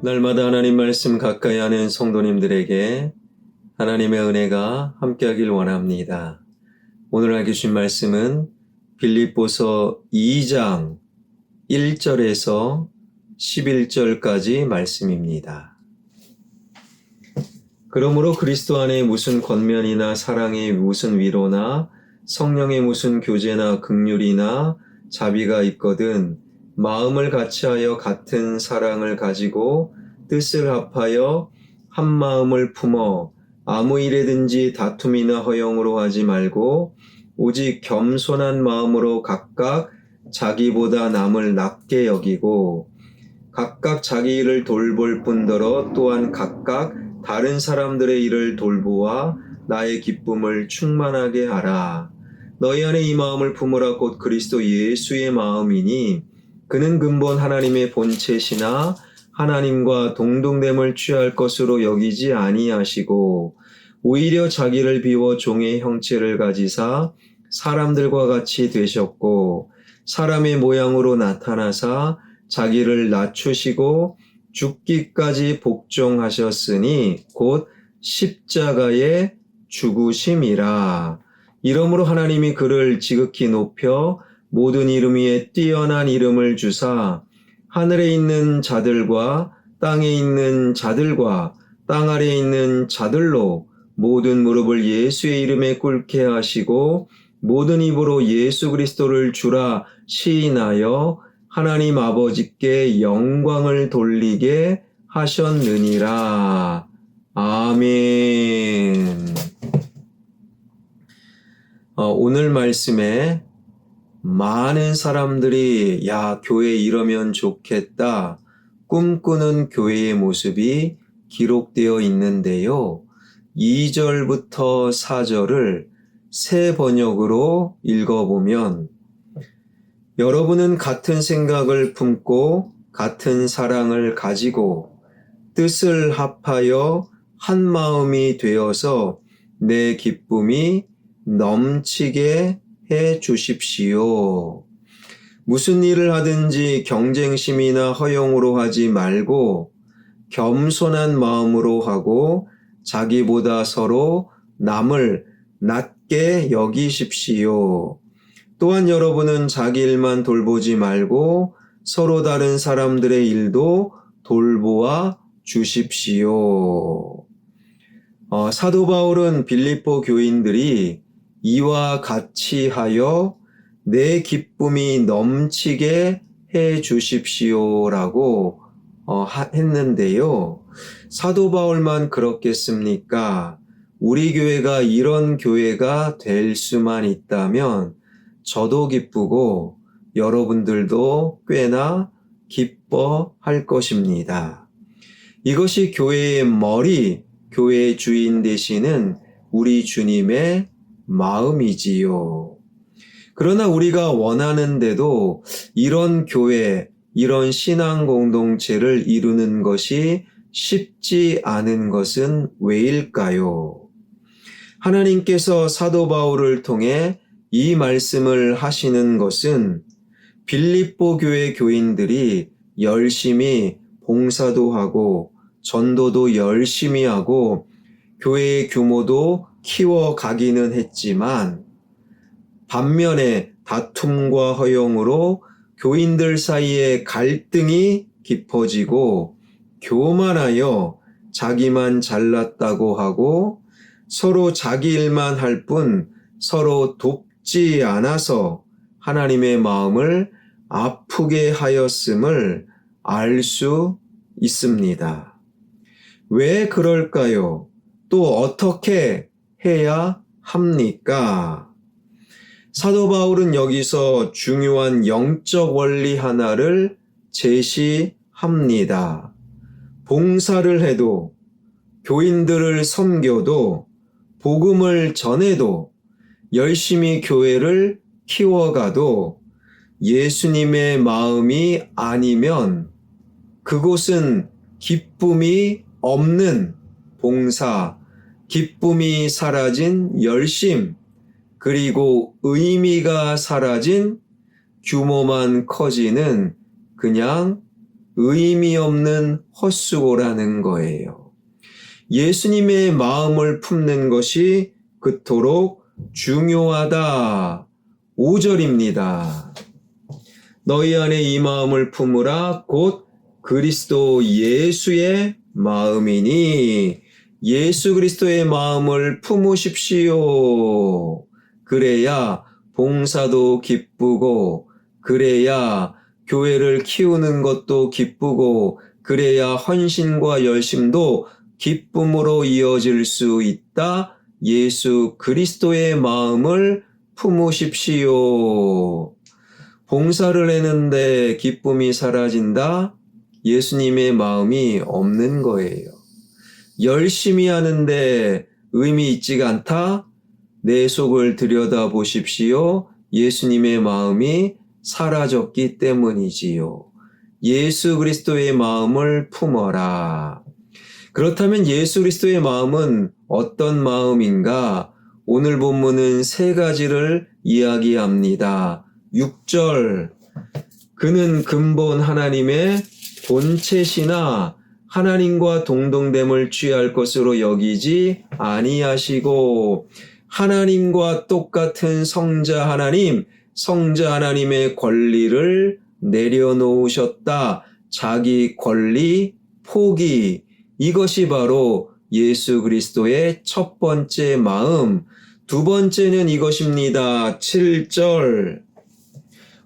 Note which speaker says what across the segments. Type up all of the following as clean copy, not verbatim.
Speaker 1: 날마다 하나님 말씀 가까이 하는 성도님들에게 하나님의 은혜가 함께하길 원합니다. 오늘 하게 주신 말씀은 빌립보서 2장 1절에서 11절까지 말씀입니다. 그러므로 그리스도 안에 무슨 권면이나 사랑의 무슨 위로나 성령의 무슨 교제나 긍휼이나 자비가 있거든 마음을 같이하여 같은 사랑을 가지고 뜻을 합하여 한 마음을 품어 아무 일에든지 다툼이나 허영으로 하지 말고 오직 겸손한 마음으로 각각 자기보다 남을 낮게 여기고 각각 자기 일을 돌볼 뿐더러 또한 각각 다른 사람들의 일을 돌보아 나의 기쁨을 충만하게 하라. 너희 안에 이 마음을 품으라. 곧 그리스도 예수의 마음이니 그는 근본 하나님의 본체시나 하나님과 동등됨을 취할 것으로 여기지 아니하시고 오히려 자기를 비워 종의 형체를 가지사 사람들과 같이 되셨고 사람의 모양으로 나타나사 자기를 낮추시고 죽기까지 복종하셨으니 곧 십자가에 죽으심이라. 이러므로 하나님이 그를 지극히 높여 모든 이름 위에 뛰어난 이름을 주사 하늘에 있는 자들과 땅에 있는 자들과 땅 아래에 있는 자들로 모든 무릎을 예수의 이름에 꿇게 하시고 모든 입으로 예수 그리스도를 주라 시인하여 하나님 아버지께 영광을 돌리게 하셨느니라. 아멘. 오늘 말씀에 많은 사람들이 교회 이러면 좋겠다 꿈꾸는 교회의 모습이 기록되어 있는데요. 2절부터 4절을 새 번역으로 읽어보면 여러분은 같은 생각을 품고 같은 사랑을 가지고 뜻을 합하여 한 마음이 되어서 내 기쁨이 넘치게 해 주십시오. 무슨 일을 하든지 경쟁심이나 허영으로 하지 말고 겸손한 마음으로 하고 자기보다 서로 남을 낮게 여기십시오. 또한 여러분은 자기 일만 돌보지 말고 서로 다른 사람들의 일도 돌보아 주십시오. 사도 바울은 빌립보 교인들이 이와 같이 하여 내 기쁨이 넘치게 해 주십시오라고 했는데요. 사도 바울만 그렇겠습니까? 우리 교회가 이런 교회가 될 수만 있다면 저도 기쁘고 여러분들도 꽤나 기뻐할 것입니다. 이것이 교회의 머리, 교회의 주인 되시는 우리 주님의 마음이지요. 그러나 우리가 원하는데도 이런 교회, 이런 신앙 공동체를 이루는 것이 쉽지 않은 것은 왜일까요? 하나님께서 사도 바울을 통해 이 말씀을 하시는 것은 빌립보 교회 교인들이 열심히 봉사도 하고 전도도 열심히 하고 교회의 규모도 키워가기는 했지만 반면에 다툼과 허영으로 교인들 사이에 갈등이 깊어지고 교만하여 자기만 잘났다고 하고 서로 자기 일만 할 뿐 서로 돕지 않아서 하나님의 마음을 아프게 하였음을 알 수 있습니다. 왜 그럴까요? 또 어떻게 해야 합니까? 사도 바울은 여기서 중요한 영적 원리 하나를 제시합니다. 봉사를 해도, 교인들을 섬겨도, 복음을 전해도, 열심히 교회를 키워가도 예수님의 마음이 아니면 그곳은 기쁨이 없는 봉사, 기쁨이 사라진 열심, 그리고 의미가 사라진 규모만 커지는 그냥 의미 없는 헛수고라는 거예요. 예수님의 마음을 품는 것이 그토록 중요하다. 5절입니다. 너희 안에 이 마음을 품으라 곧 그리스도 예수의 마음이니 예수 그리스도의 마음을 품으십시오. 그래야 봉사도 기쁘고 그래야 교회를 키우는 것도 기쁘고 그래야 헌신과 열심도 기쁨으로 이어질 수 있다. 예수 그리스도의 마음을 품으십시오. 봉사를 했는데 기쁨이 사라진다? 예수님의 마음이 없는 거예요. 열심히 하는데 의미 있지가 않다? 내 속을 들여다보십시오. 예수님의 마음이 사라졌기 때문이지요. 예수 그리스도의 마음을 품어라. 그렇다면 예수 그리스도의 마음은 어떤 마음인가? 오늘 본문은 세 가지를 이야기합니다. 6절, 그는 근본 하나님의 본체시나 하나님과 동등됨을 취할 것으로 여기지 아니하시고 하나님과 똑같은 성자 하나님의 권리를 내려놓으셨다. 자기 권리 포기. 이것이 바로 예수 그리스도의 첫 번째 마음. 두 번째는 이것입니다. 7절.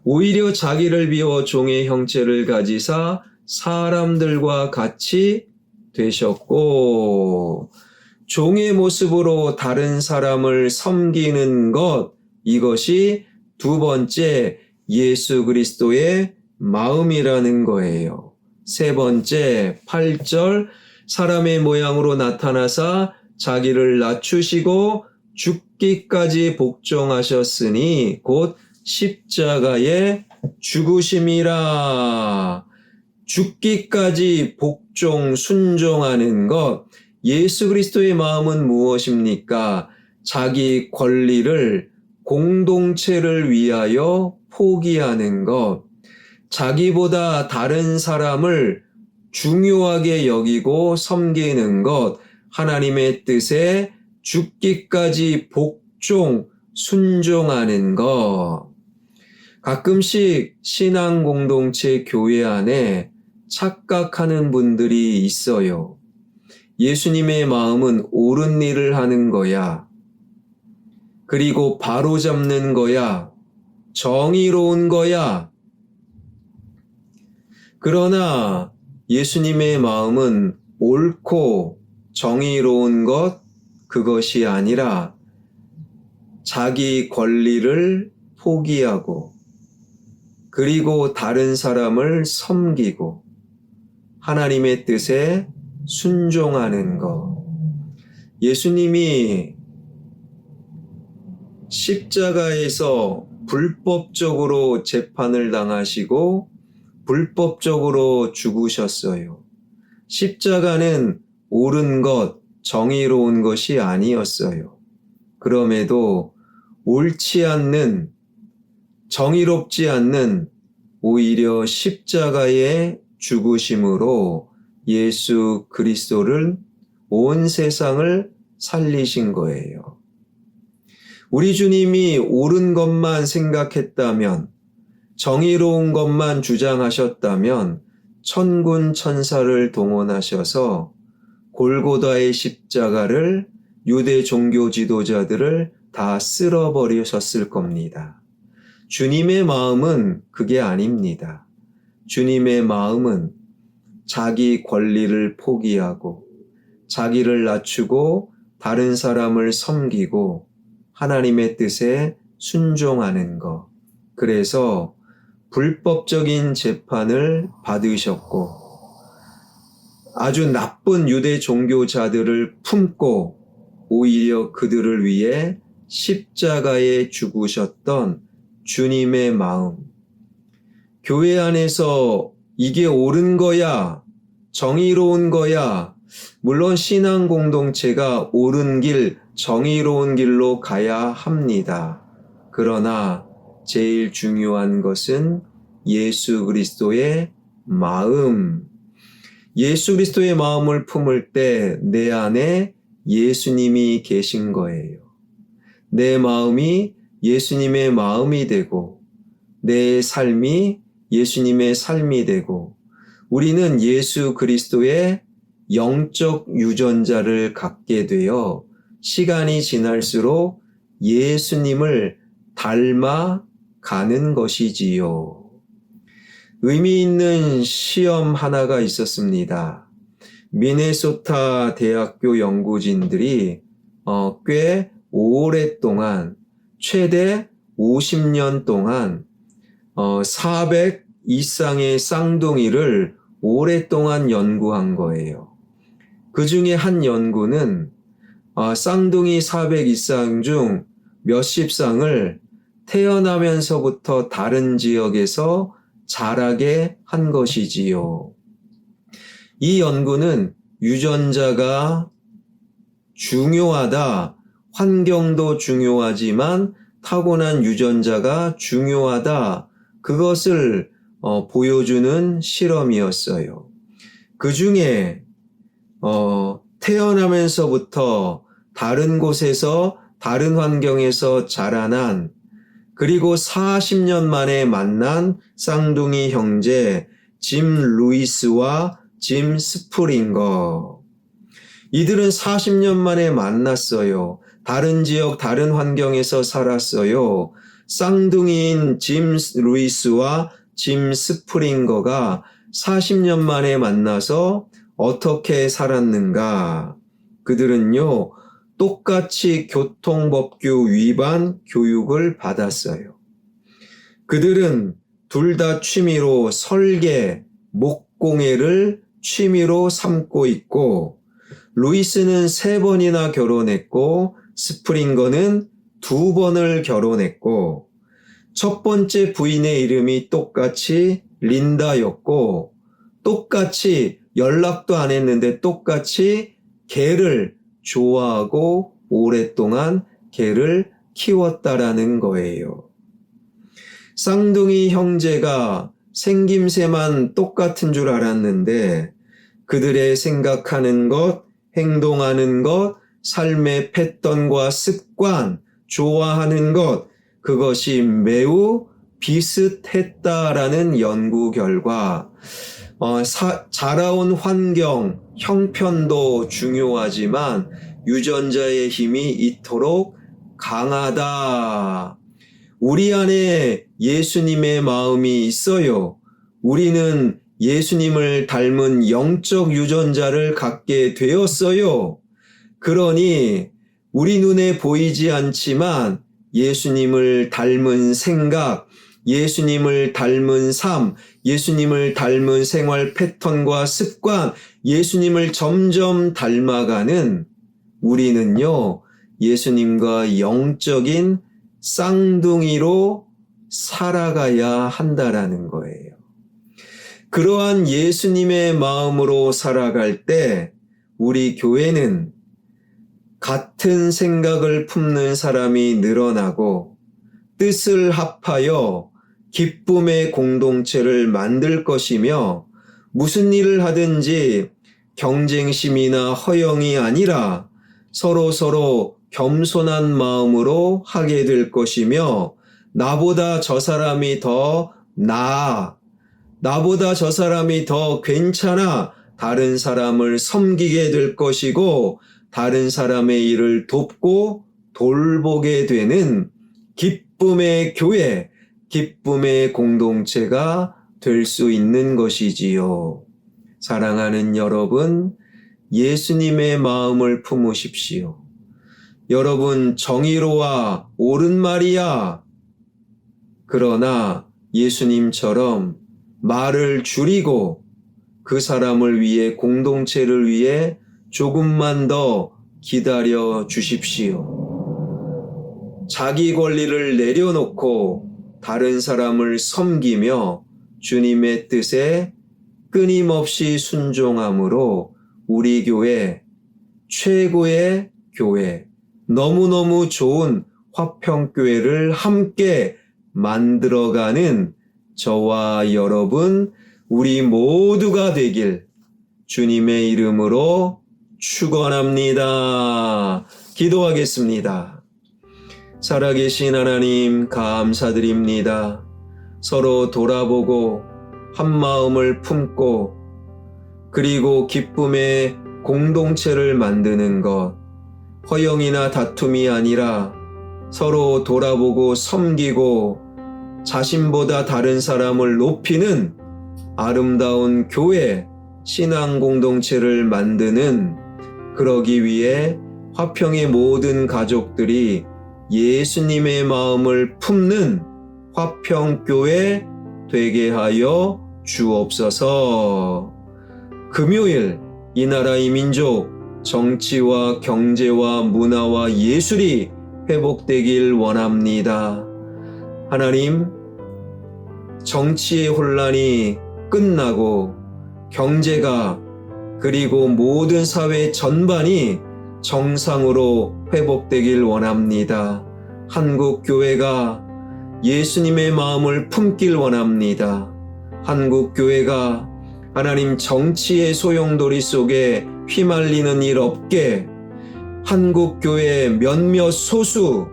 Speaker 1: 오히려 자기를 비워 종의 형체를 가지사 사람들과 같이 되셨고 종의 모습으로 다른 사람을 섬기는 것, 이것이 두 번째 예수 그리스도의 마음이라는 거예요. 세 번째 8절, 사람의 모양으로 나타나사 자기를 낮추시고 죽기까지 복종하셨으니 곧 십자가에 죽으심이라. 죽기까지 복종, 순종하는 것. 예수 그리스도의 마음은 무엇입니까? 자기 권리를 공동체를 위하여 포기하는 것. 자기보다 다른 사람을 중요하게 여기고 섬기는 것. 하나님의 뜻에 죽기까지 복종, 순종하는 것. 가끔씩 신앙 공동체 교회 안에 착각하는 분들이 있어요. 예수님의 마음은 옳은 일을 하는 거야. 그리고 바로 잡는 거야. 정의로운 거야. 그러나 예수님의 마음은 옳고 정의로운 것, 그것이 아니라 자기 권리를 포기하고 그리고 다른 사람을 섬기고 하나님의 뜻에 순종하는 것. 예수님이 십자가에서 불법적으로 재판을 당하시고 불법적으로 죽으셨어요. 십자가는 옳은 것, 정의로운 것이 아니었어요. 그럼에도 옳지 않는, 정의롭지 않는 오히려 십자가의 죽으심으로 예수 그리스도를 온 세상을 살리신 거예요. 우리 주님이 옳은 것만 생각했다면, 정의로운 것만 주장하셨다면 천군 천사를 동원하셔서 골고다의 십자가를 유대 종교 지도자들을 다 쓸어버리셨을 겁니다. 주님의 마음은 그게 아닙니다. 주님의 마음은 자기 권리를 포기하고 자기를 낮추고 다른 사람을 섬기고 하나님의 뜻에 순종하는 것. 그래서 불법적인 재판을 받으셨고 아주 나쁜 유대 종교자들을 품고 오히려 그들을 위해 십자가에 죽으셨던 주님의 마음. 교회 안에서 이게 옳은 거야, 정의로운 거야. 물론 신앙 공동체가 옳은 길, 정의로운 길로 가야 합니다. 그러나 제일 중요한 것은 예수 그리스도의 마음. 예수 그리스도의 마음을 품을 때 내 안에 예수님이 계신 거예요. 내 마음이 예수님의 마음이 되고 내 삶이 예수님의 삶이 되고 우리는 예수 그리스도의 영적 유전자를 갖게 되어 시간이 지날수록 예수님을 닮아가는 것이지요. 의미 있는 시험 하나가 있었습니다. 미네소타 대학교 연구진들이 꽤 오랫동안 최대 50년 동안 400 이상의 쌍둥이를 오랫동안 연구한 거예요. 그 중에 한 연구는 쌍둥이 400 이상 중 몇십 쌍을 태어나면서부터 다른 지역에서 자라게 한 것이지요. 이 연구는 유전자가 중요하다, 환경도 중요하지만 타고난 유전자가 중요하다, 그것을 보여주는 실험이었어요. 그 중에 태어나면서부터 다른 곳에서 다른 환경에서 자라난 그리고 40년 만에 만난 쌍둥이 형제 짐 루이스와 짐 스프링거. 이들은 40년 만에 만났어요. 다른 지역, 다른 환경에서 살았어요. 쌍둥이인 짐 루이스와 짐 스프링거가 40년 만에 만나서 어떻게 살았는가? 그들은요, 똑같이 교통법규 위반 교육을 받았어요. 그들은 둘 다 취미로 설계, 목공예를 취미로 삼고 있고, 루이스는 3번이나 결혼했고, 스프링거는 2번을 결혼했고, 첫 번째 부인의 이름이 똑같이 린다였고, 똑같이 연락도 안 했는데 똑같이 개를 좋아하고 오랫동안 개를 키웠다라는 거예요. 쌍둥이 형제가 생김새만 똑같은 줄 알았는데 그들의 생각하는 것, 행동하는 것, 삶의 패턴과 습관, 좋아하는 것, 그것이 매우 비슷했다라는 연구 결과 자라온 환경, 형편도 중요하지만 유전자의 힘이 이토록 강하다. 우리 안에 예수님의 마음이 있어요. 우리는 예수님을 닮은 영적 유전자를 갖게 되었어요. 그러니 우리 눈에 보이지 않지만 예수님을 닮은 생각, 예수님을 닮은 삶, 예수님을 닮은 생활 패턴과 습관, 예수님을 점점 닮아가는 우리는요, 예수님과 영적인 쌍둥이로 살아가야 한다라는 거예요. 그러한 예수님의 마음으로 살아갈 때 우리 교회는 같은 생각을 품는 사람이 늘어나고 뜻을 합하여 기쁨의 공동체를 만들 것이며 무슨 일을 하든지 경쟁심이나 허영이 아니라 서로 겸손한 마음으로 하게 될 것이며 나보다 저 사람이 더 나아, 나보다 저 사람이 더 괜찮아 다른 사람을 섬기게 될 것이고 다른 사람의 일을 돕고 돌보게 되는 기쁨의 교회, 기쁨의 공동체가 될 수 있는 것이지요. 사랑하는 여러분, 예수님의 마음을 품으십시오. 여러분, 정의로와 옳은 말이야. 그러나 예수님처럼 말을 줄이고 그 사람을 위해, 공동체를 위해 조금만 더 기다려 주십시오. 자기 권리를 내려놓고 다른 사람을 섬기며 주님의 뜻에 끊임없이 순종함으로 우리 교회, 최고의 교회, 너무너무 좋은 화평교회를 함께 만들어가는 저와 여러분, 우리 모두가 되길 주님의 이름으로 축원합니다. 기도하겠습니다. 살아계신 하나님 감사드립니다. 서로 돌아보고 한 마음을 품고 그리고 기쁨의 공동체를 만드는 것, 허영이나 다툼이 아니라 서로 돌아보고 섬기고 자신보다 다른 사람을 높이는 아름다운 교회, 신앙 공동체를 만드는, 그러기 위해 화평의 모든 가족들이 예수님의 마음을 품는 화평교회 되게 하여 주옵소서. 금요일 이 나라 이 민족 정치와 경제와 문화와 예술이 회복되길 원합니다. 하나님, 정치의 혼란이 끝나고 경제가 그리고 모든 사회 전반이 정상으로 회복되길 원합니다. 한국 교회가 예수님의 마음을 품길 원합니다. 한국 교회가 하나님 정치의 소용돌이 속에 휘말리는 일 없게, 한국 교회 몇몇 소수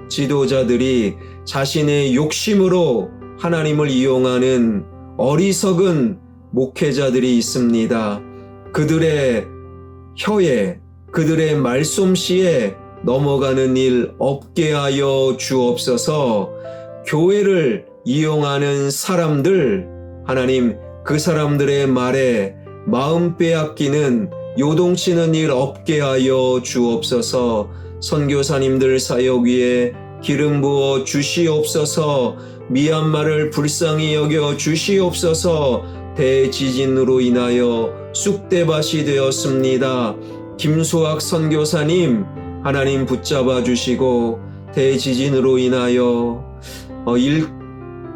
Speaker 1: 지도자들이 자신의 욕심으로 하나님을 이용하는 어리석은 목회자들이 있습니다. 그들의 혀에, 그들의 말솜씨에 넘어가는 일 없게 하여 주옵소서. 교회를 이용하는 사람들, 하나님 그 사람들의 말에 마음 빼앗기는 요동치는 일 없게 하여 주옵소서. 선교사님들 사역 위에 기름 부어 주시옵소서. 미얀마를 불쌍히 여겨 주시옵소서. 대지진으로 인하여 쑥대밭이 되었습니다. 김수학 선교사님 하나님 붙잡아 주시고, 대지진으로 인하여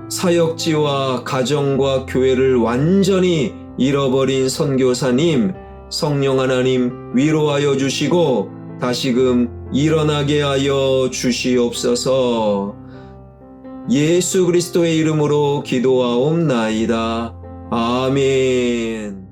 Speaker 1: 사역지와 가정과 교회를 완전히 잃어버린 선교사님, 성령 하나님 위로하여 주시고 다시금 일어나게 하여 주시옵소서. 예수 그리스도의 이름으로 기도하옵나이다. 아멘.